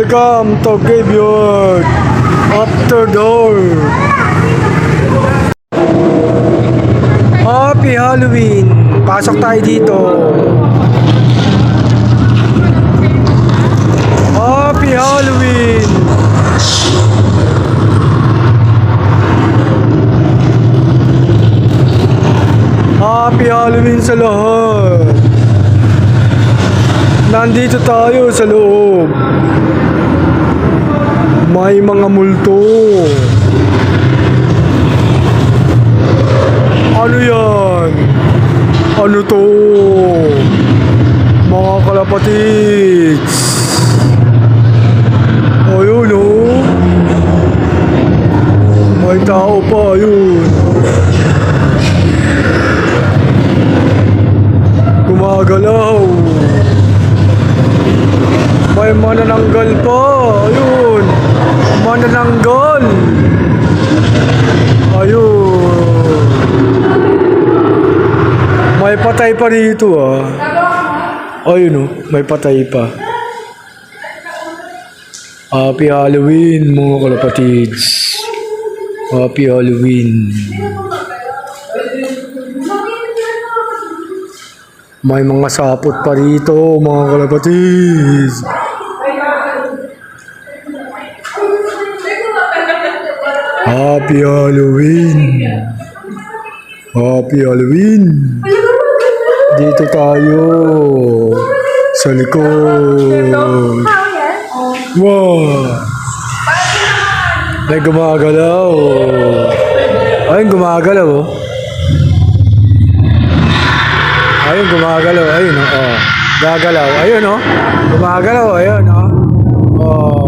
Welcome to Graveyard After Dark. Happy Halloween! Pasok tayo dito. Happy Halloween! Happy Halloween sa lahat! Nandito tayo sa loob. May mga multo. Ano yan? Ano to? Mga kalapatids. Ayun oh. May tao pa, ayun. Gumagalaw. May manananggal pa. Ayun. Manananggal. Ayun. May patay pa dito ah. Ayun oh. May patay pa. Happy Halloween mga kalapatids. Happy Halloween. May mga sapot pa rito, mga kalapatids. Happy Halloween. Happy Halloween. Dito tayo sa likod. Wow. May gumagalaw. Ayun, gumagalaw oh. Ayun, gumagalaw. Ayun, oh. Gagalaw. Ayun, oh. Gumagalaw. Ayun, oh. Oh.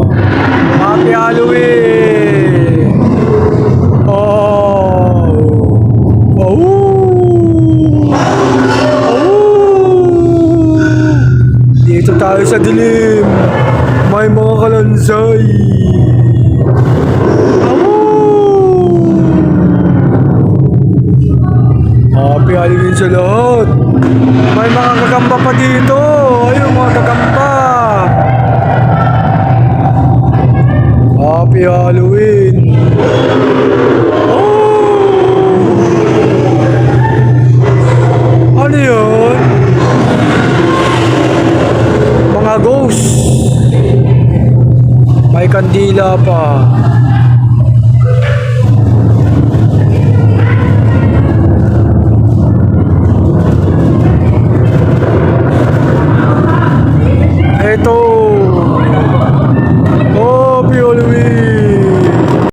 Happy Halloween! Oh. Oh. Oh. Dito tayo sa dilim. May mga kalansay. Happy Halloween sa lahat. May mga gagamba pa dito. Ayun, mga gagamba. Happy Halloween. Oh! Ano yun? Mga ghost. May kandila pa.